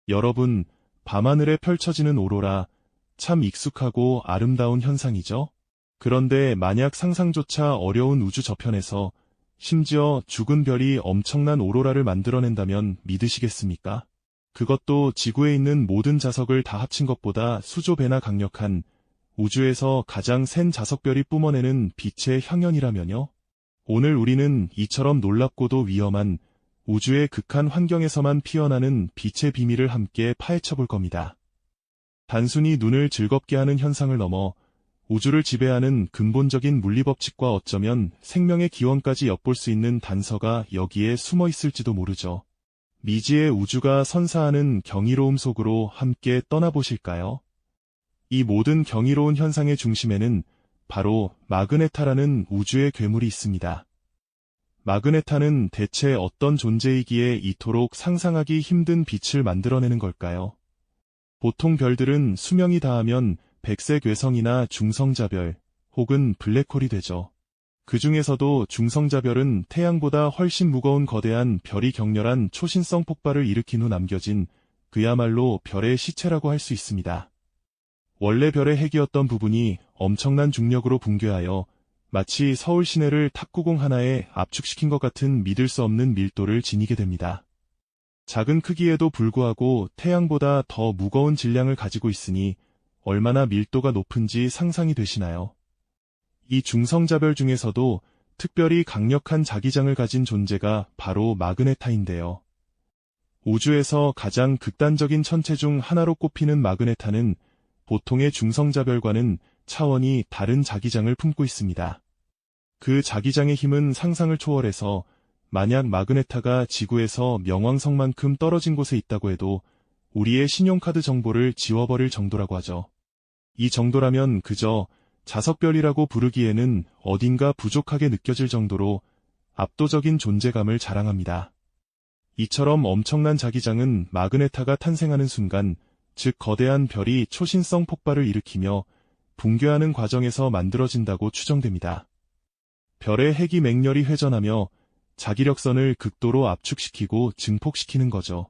여러분, 밤하늘에 펼쳐지는 오로라, 참 익숙하고 아름다운 현상이죠? 그런데 만약 상상조차 어려운 우주 저편에서 심지어 죽은 별이 엄청난 오로라를 만들어낸다면 믿으시겠습니까? 그것도 지구에 있는 모든 자석을 다 합친 것보다 수조 배나 강력한 우주에서 가장 센 자석별이 뿜어내는 빛의 향연이라면요? 오늘 우리는 이처럼 놀랍고도 위험한 우주의 극한 환경에서만 피어나는 빛의 비밀을 함께 파헤쳐볼 겁니다. 단순히 눈을 즐겁게 하는 현상을 넘어 우주를 지배하는 근본적인 물리법칙과 어쩌면 생명의 기원까지 엿볼 수 있는 단서가 여기에 숨어 있을지도 모르죠. 미지의 우주가 선사하는 경이로움 속으로 함께 떠나보실까요? 이 모든 경이로운 현상의 중심에는 바로 마그네타라는 우주의 괴물이 있습니다. 마그네타는 대체 어떤 존재이기에 이토록 상상하기 힘든 빛을 만들어내는 걸까요? 보통 별들은 수명이 다하면 백색 외성이나 중성자별 혹은 블랙홀이 되죠. 그 중에서도 중성자별은 태양보다 훨씬 무거운 거대한 별이 격렬한 초신성 폭발을 일으킨 후 남겨진 그야말로 별의 시체라고 할 수 있습니다. 원래 별의 핵이었던 부분이 엄청난 중력으로 붕괴하여 마치 서울 시내를 탑구공 하나에 압축시킨 것 같은 믿을 수 없는 밀도를 지니게 됩니다. 작은 크기에도 불구하고 태양보다 더 무거운 질량을 가지고 있으니 얼마나 밀도가 높은지 상상이 되시나요? 이 중성자별 중에서도 특별히 강력한 자기장을 가진 존재가 바로 마그네타인데요. 우주에서 가장 극단적인 천체 중 하나로 꼽히는 마그네타는 보통의 중성자별과는 차원이 다른 자기장을 품고 있습니다. 그 자기장의 힘은 상상을 초월해서 만약 마그네타가 지구에서 명왕성만큼 떨어진 곳에 있다고 해도 우리의 신용카드 정보를 지워버릴 정도라고 하죠. 이 정도라면 그저 자석별이라고 부르기에는 어딘가 부족하게 느껴질 정도로 압도적인 존재감을 자랑합니다. 이처럼 엄청난 자기장은 마그네타가 탄생하는 순간, 즉 거대한 별이 초신성 폭발을 일으키며 붕괴하는 과정에서 만들어진다고 추정됩니다. 별의 핵이 맹렬히 회전하며 자기력선을 극도로 압축시키고 증폭시키는 거죠.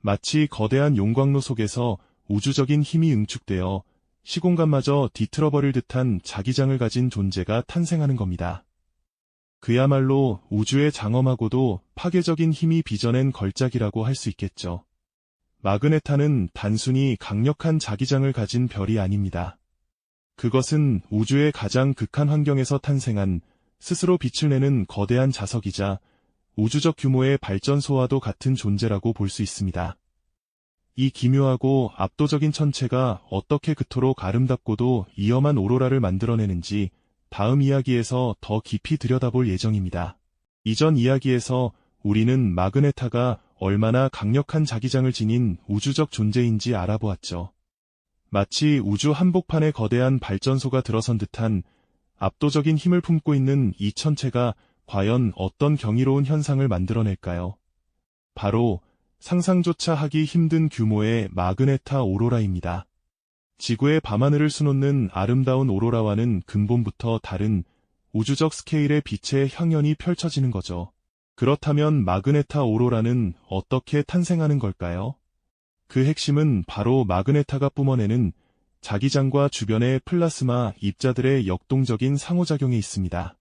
마치 거대한 용광로 속에서 우주적인 힘이 응축되어 시공간마저 뒤틀어버릴 듯한 자기장을 가진 존재가 탄생하는 겁니다. 그야말로 우주의 장엄하고도 파괴적인 힘이 빚어낸 걸작이라고 할 수 있겠죠. 마그네타는 단순히 강력한 자기장을 가진 별이 아닙니다. 그것은 우주의 가장 극한 환경에서 탄생한 스스로 빛을 내는 거대한 자석이자 우주적 규모의 발전소와도 같은 존재라고 볼 수 있습니다. 이 기묘하고 압도적인 천체가 어떻게 그토록 아름답고도 위험한 오로라를 만들어내는지 다음 이야기에서 더 깊이 들여다볼 예정입니다. 이전 이야기에서 우리는 마그네타가 얼마나 강력한 자기장을 지닌 우주적 존재인지 알아보았죠. 마치 우주 한복판에 거대한 발전소가 들어선 듯한 압도적인 힘을 품고 있는 이 천체가 과연 어떤 경이로운 현상을 만들어낼까요? 바로 상상조차 하기 힘든 규모의 마그네타 오로라입니다. 지구의 밤하늘을 수놓는 아름다운 오로라와는 근본부터 다른 우주적 스케일의 빛의 향연이 펼쳐지는 거죠. 그렇다면 마그네타 오로라는 어떻게 탄생하는 걸까요? 그 핵심은 바로 마그네타가 뿜어내는 자기장과 주변의 플라스마 입자들의 역동적인 상호작용에 있습니다.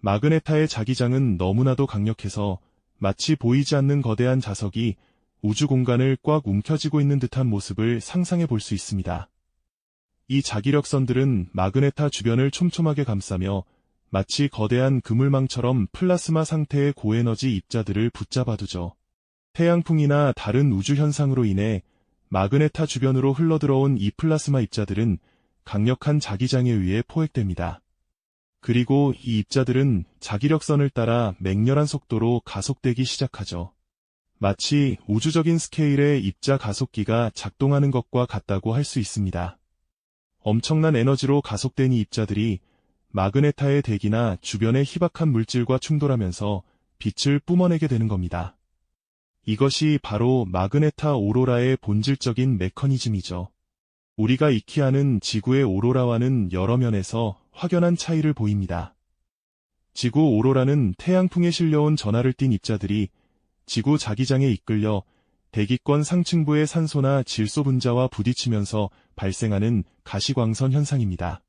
마그네타의 자기장은 너무나도 강력해서 마치 보이지 않는 거대한 자석이 우주 공간을 꽉 움켜쥐고 있는 듯한 모습을 상상해 볼 수 있습니다. 이 자기력선들은 마그네타 주변을 촘촘하게 감싸며 마치 거대한 그물망처럼 플라스마 상태의 고에너지 입자들을 붙잡아두죠. 태양풍이나 다른 우주 현상으로 인해 마그네타 주변으로 흘러들어온 이 플라스마 입자들은 강력한 자기장에 의해 포획됩니다. 그리고 이 입자들은 자기력선을 따라 맹렬한 속도로 가속되기 시작하죠. 마치 우주적인 스케일의 입자 가속기가 작동하는 것과 같다고 할 수 있습니다. 엄청난 에너지로 가속된 이 입자들이 마그네타의 대기나 주변의 희박한 물질과 충돌하면서 빛을 뿜어내게 되는 겁니다. 이것이 바로 마그네타 오로라의 본질적인 메커니즘이죠. 우리가 익히 아는 지구의 오로라와는 여러 면에서 확연한 차이를 보입니다. 지구 오로라는 태양풍에 실려온 전하를 띤 입자들이 지구 자기장에 이끌려 대기권 상층부의 산소나 질소 분자와 부딪히면서 발생하는 가시광선 현상입니다.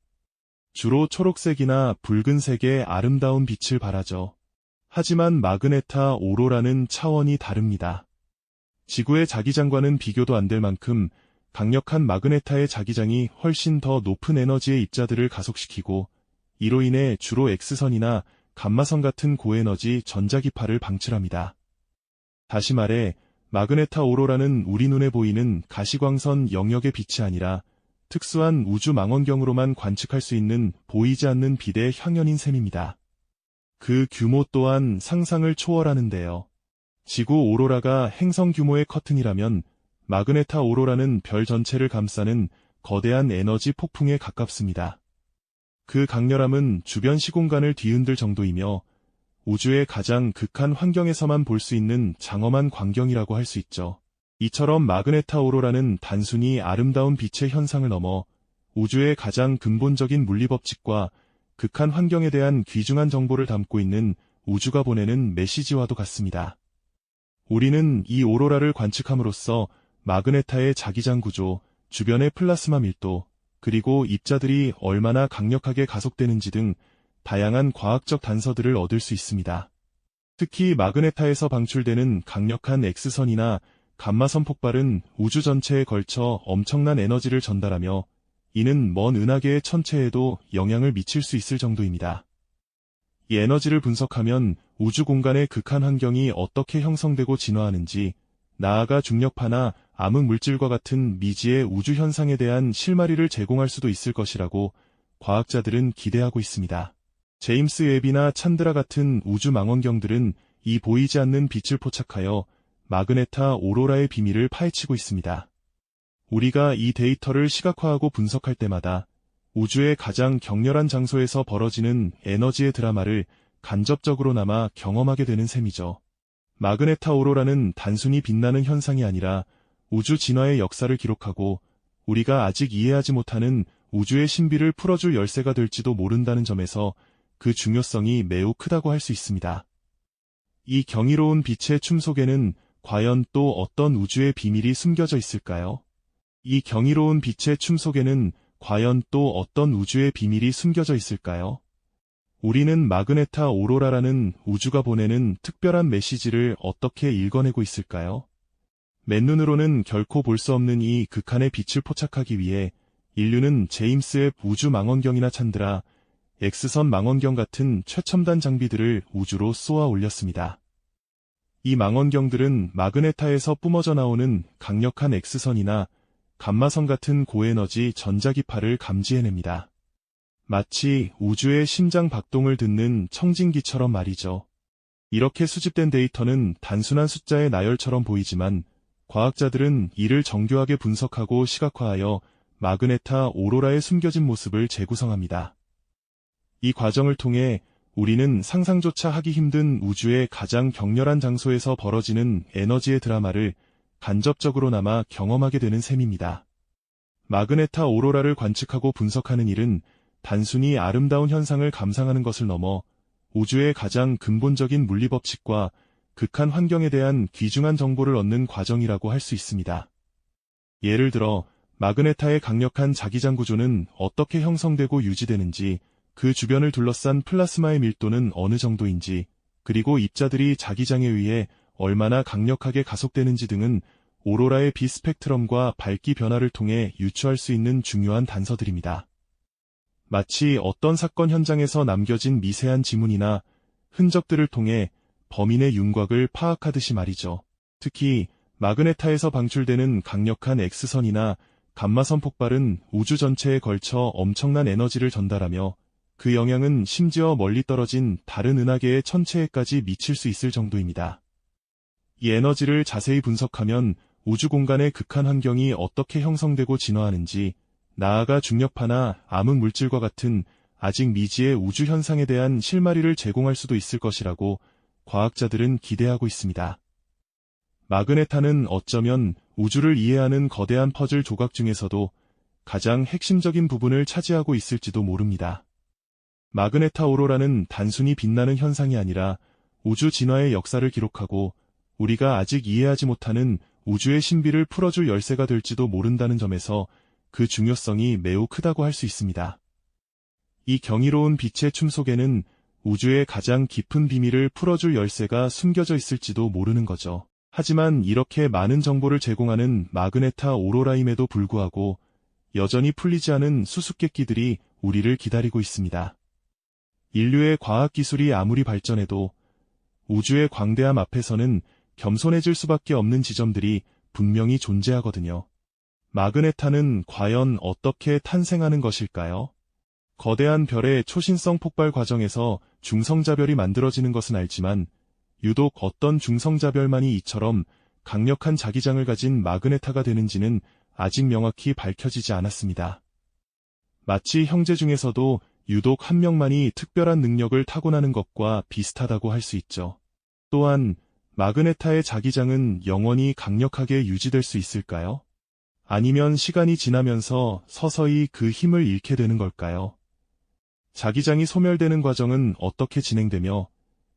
주로 초록색이나 붉은색의 아름다운 빛을 발하죠. 하지만 마그네타 오로라는 차원이 다릅니다. 지구의 자기장과는 비교도 안 될 만큼 강력한 마그네타의 자기장이 훨씬 더 높은 에너지의 입자들을 가속시키고 이로 인해 주로 X선이나 감마선 같은 고에너지 전자기파를 방출합니다. 다시 말해 마그네타 오로라는 우리 눈에 보이는 가시광선 영역의 빛이 아니라 특수한 우주 망원경으로만 관측할 수 있는 보이지 않는 빛의 향연인 셈입니다. 그 규모 또한 상상을 초월하는데요. 지구 오로라가 행성 규모의 커튼이라면 마그네타 오로라는 별 전체를 감싸는 거대한 에너지 폭풍에 가깝습니다. 그 강렬함은 주변 시공간을 뒤흔들 정도이며 우주의 가장 극한 환경에서만 볼 수 있는 장엄한 광경이라고 할 수 있죠. 이처럼 마그네타 오로라는 단순히 아름다운 빛의 현상을 넘어 우주의 가장 근본적인 물리법칙과 극한 환경에 대한 귀중한 정보를 담고 있는 우주가 보내는 메시지와도 같습니다. 우리는 이 오로라를 관측함으로써 마그네타의 자기장 구조, 주변의 플라스마 밀도, 그리고 입자들이 얼마나 강력하게 가속되는지 등 다양한 과학적 단서들을 얻을 수 있습니다. 특히 마그네타에서 방출되는 강력한 X선이나 감마선 폭발은 우주 전체에 걸쳐 엄청난 에너지를 전달하며 이는 먼 은하계의 천체에도 영향을 미칠 수 있을 정도입니다. 이 에너지를 분석하면 우주 공간의 극한 환경이 어떻게 형성되고 진화하는지, 나아가 중력파나 암흑 물질과 같은 미지의 우주 현상에 대한 실마리를 제공할 수도 있을 것이라고 과학자들은 기대하고 있습니다. 제임스 웹이나 찬드라 같은 우주 망원경들은 이 보이지 않는 빛을 포착하여 마그네타 오로라의 비밀을 파헤치고 있습니다. 우리가 이 데이터를 시각화하고 분석할 때마다 우주의 가장 격렬한 장소에서 벌어지는 에너지의 드라마를 간접적으로나마 경험하게 되는 셈이죠. 마그네타 오로라는 단순히 빛나는 현상이 아니라 우주 진화의 역사를 기록하고 우리가 아직 이해하지 못하는 우주의 신비를 풀어줄 열쇠가 될지도 모른다는 점에서 그 중요성이 매우 크다고 할 수 있습니다. 이 경이로운 빛의 춤 속에는 과연 또 어떤 우주의 비밀이 숨겨져 있을까요? 이 경이로운 빛의 춤 속에는 과연 또 어떤 우주의 비밀이 숨겨져 있을까요? 우리는 마그네타 오로라라는 우주가 보내는 특별한 메시지를 어떻게 읽어내고 있을까요? 맨눈으로는 결코 볼 수 없는 이 극한의 빛을 포착하기 위해 인류는 제임스 웹 우주 망원경이나 찬드라, X선 망원경 같은 최첨단 장비들을 우주로 쏘아 올렸습니다. 이 망원경들은 마그네타에서 뿜어져 나오는 강력한 X선이나 감마선 같은 고에너지 전자기파를 감지해냅니다. 마치 우주의 심장 박동을 듣는 청진기처럼 말이죠. 이렇게 수집된 데이터는 단순한 숫자의 나열처럼 보이지만 과학자들은 이를 정교하게 분석하고 시각화하여 마그네타 오로라의 숨겨진 모습을 재구성합니다. 이 과정을 통해 우리는 상상조차 하기 힘든 우주의 가장 격렬한 장소에서 벌어지는 에너지의 드라마를 간접적으로나마 경험하게 되는 셈입니다. 마그네타 오로라를 관측하고 분석하는 일은 단순히 아름다운 현상을 감상하는 것을 넘어 우주의 가장 근본적인 물리법칙과 극한 환경에 대한 귀중한 정보를 얻는 과정이라고 할 수 있습니다. 예를 들어 마그네타의 강력한 자기장 구조는 어떻게 형성되고 유지되는지, 그 주변을 둘러싼 플라스마의 밀도는 어느 정도인지, 그리고 입자들이 자기장에 의해 얼마나 강력하게 가속되는지 등은 오로라의 빛 스펙트럼과 밝기 변화를 통해 유추할 수 있는 중요한 단서들입니다. 마치 어떤 사건 현장에서 남겨진 미세한 지문이나 흔적들을 통해 범인의 윤곽을 파악하듯이 말이죠. 특히 마그네타에서 방출되는 강력한 X선이나 감마선 폭발은 우주 전체에 걸쳐 엄청난 에너지를 전달하며 그 영향은 심지어 멀리 떨어진 다른 은하계의 천체에까지 미칠 수 있을 정도입니다. 이 에너지를 자세히 분석하면 우주 공간의 극한 환경이 어떻게 형성되고 진화하는지, 나아가 중력파나 암흑 물질과 같은 아직 미지의 우주 현상에 대한 실마리를 제공할 수도 있을 것이라고 과학자들은 기대하고 있습니다. 마그네타는 어쩌면 우주를 이해하는 거대한 퍼즐 조각 중에서도 가장 핵심적인 부분을 차지하고 있을지도 모릅니다. 마그네타 오로라는 단순히 빛나는 현상이 아니라 우주 진화의 역사를 기록하고 우리가 아직 이해하지 못하는 우주의 신비를 풀어줄 열쇠가 될지도 모른다는 점에서 그 중요성이 매우 크다고 할 수 있습니다. 이 경이로운 빛의 춤 속에는 우주의 가장 깊은 비밀을 풀어줄 열쇠가 숨겨져 있을지도 모르는 거죠. 하지만 이렇게 많은 정보를 제공하는 마그네타 오로라임에도 불구하고 여전히 풀리지 않은 수수께끼들이 우리를 기다리고 있습니다. 인류의 과학기술이 아무리 발전해도 우주의 광대함 앞에서는 겸손해질 수밖에 없는 지점들이 분명히 존재하거든요. 마그네타는 과연 어떻게 탄생하는 것일까요? 거대한 별의 초신성 폭발 과정에서 중성자별이 만들어지는 것은 알지만 유독 어떤 중성자별만이 이처럼 강력한 자기장을 가진 마그네타가 되는지는 아직 명확히 밝혀지지 않았습니다. 마치 형제 중에서도 유독 한 명만이 특별한 능력을 타고나는 것과 비슷하다고 할 수 있죠. 또한 마그네타의 자기장은 영원히 강력하게 유지될 수 있을까요? 아니면 시간이 지나면서 서서히 그 힘을 잃게 되는 걸까요? 자기장이 소멸되는 과정은 어떻게 진행되며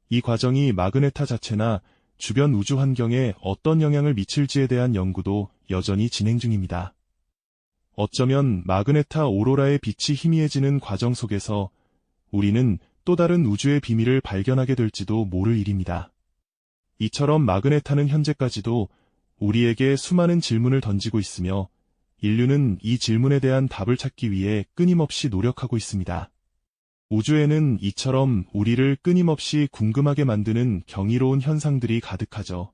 이 과정이 마그네타 자체나 주변 우주 환경에 어떤 영향을 미칠지에 대한 연구도 여전히 진행 중입니다. 어쩌면 마그네타 오로라의 빛이 희미해지는 과정 속에서 우리는 또 다른 우주의 비밀을 발견하게 될지도 모를 일입니다. 이처럼 마그네타는 현재까지도 우리에게 수많은 질문을 던지고 있으며 인류는 이 질문에 대한 답을 찾기 위해 끊임없이 노력하고 있습니다. 우주에는 이처럼 우리를 끊임없이 궁금하게 만드는 경이로운 현상들이 가득하죠.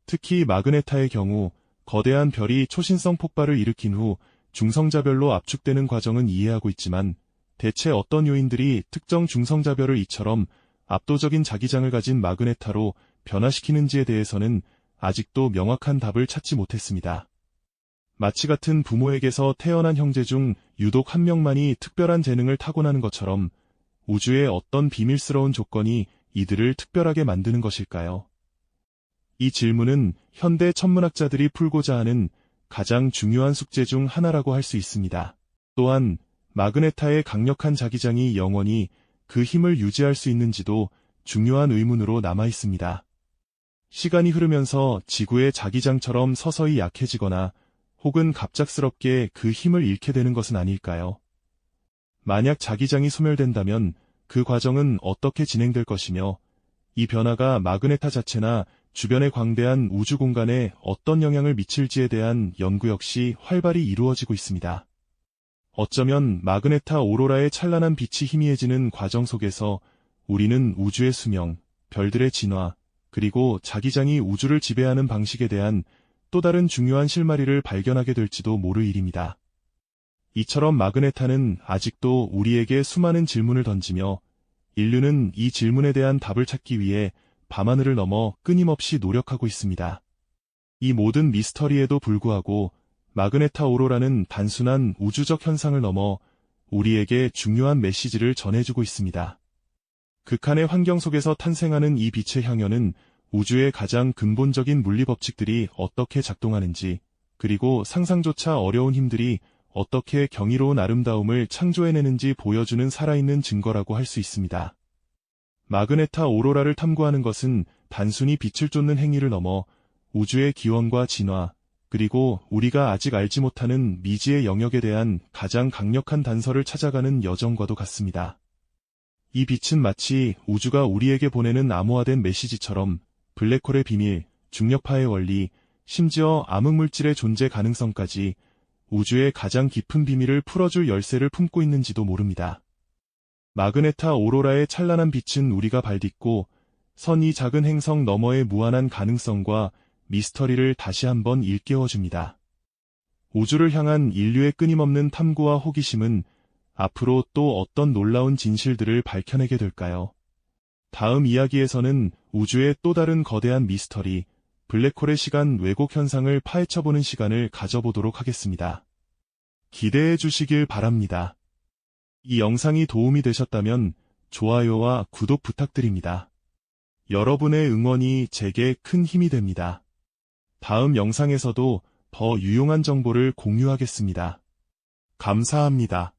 특히 마그네타의 경우 거대한 별이 초신성 폭발을 일으킨 후 중성자별로 압축되는 과정은 이해하고 있지만 대체 어떤 요인들이 특정 중성자별을 이처럼 압도적인 자기장을 가진 마그네타로 변화시키는지에 대해서는 아직도 명확한 답을 찾지 못했습니다. 마치 같은 부모에게서 태어난 형제 중 유독 한 명만이 특별한 재능을 타고나는 것처럼 우주의 어떤 비밀스러운 조건이 이들을 특별하게 만드는 것일까요? 이 질문은 현대 천문학자들이 풀고자 하는 가장 중요한 숙제 중 하나라고 할 수 있습니다. 또한 마그네타의 강력한 자기장이 영원히 그 힘을 유지할 수 있는지도 중요한 의문으로 남아 있습니다. 시간이 흐르면서 지구의 자기장처럼 서서히 약해지거나 혹은 갑작스럽게 그 힘을 잃게 되는 것은 아닐까요? 만약 자기장이 소멸된다면 그 과정은 어떻게 진행될 것이며 이 변화가 마그네타 자체나 주변의 광대한 우주 공간에 어떤 영향을 미칠지에 대한 연구 역시 활발히 이루어지고 있습니다. 어쩌면 마그네타 오로라의 찬란한 빛이 희미해지는 과정 속에서 우리는 우주의 수명, 별들의 진화, 그리고 자기장이 우주를 지배하는 방식에 대한 또 다른 중요한 실마리를 발견하게 될지도 모를 일입니다. 이처럼 마그네타는 아직도 우리에게 수많은 질문을 던지며 인류는 이 질문에 대한 답을 찾기 위해 밤하늘을 넘어 끊임없이 노력하고 있습니다. 이 모든 미스터리에도 불구하고 마그네타 오로라는 단순한 우주적 현상을 넘어 우리에게 중요한 메시지를 전해주고 있습니다. 극한의 환경 속에서 탄생하는 이 빛의 향연은 우주의 가장 근본적인 물리 법칙들이 어떻게 작동하는지, 그리고 상상조차 어려운 힘들이 어떻게 경이로운 아름다움을 창조해내는지 보여주는 살아있는 증거라고 할 수 있습니다. 마그네타 오로라를 탐구하는 것은 단순히 빛을 쫓는 행위를 넘어 우주의 기원과 진화, 그리고 우리가 아직 알지 못하는 미지의 영역에 대한 가장 강력한 단서를 찾아가는 여정과도 같습니다. 이 빛은 마치 우주가 우리에게 보내는 암호화된 메시지처럼 블랙홀의 비밀, 중력파의 원리, 심지어 암흑물질의 존재 가능성까지 우주의 가장 깊은 비밀을 풀어줄 열쇠를 품고 있는지도 모릅니다. 마그네타 오로라의 찬란한 빛은 우리가 발딛고 선 이 작은 행성 너머의 무한한 가능성과 미스터리를 다시 한번 일깨워줍니다. 우주를 향한 인류의 끊임없는 탐구와 호기심은 앞으로 또 어떤 놀라운 진실들을 밝혀내게 될까요? 다음 이야기에서는 우주의 또 다른 거대한 미스터리, 블랙홀의 시간 왜곡 현상을 파헤쳐보는 시간을 가져보도록 하겠습니다. 기대해 주시길 바랍니다. 이 영상이 도움이 되셨다면 좋아요와 구독 부탁드립니다. 여러분의 응원이 제게 큰 힘이 됩니다. 다음 영상에서도 더 유용한 정보를 공유하겠습니다. 감사합니다.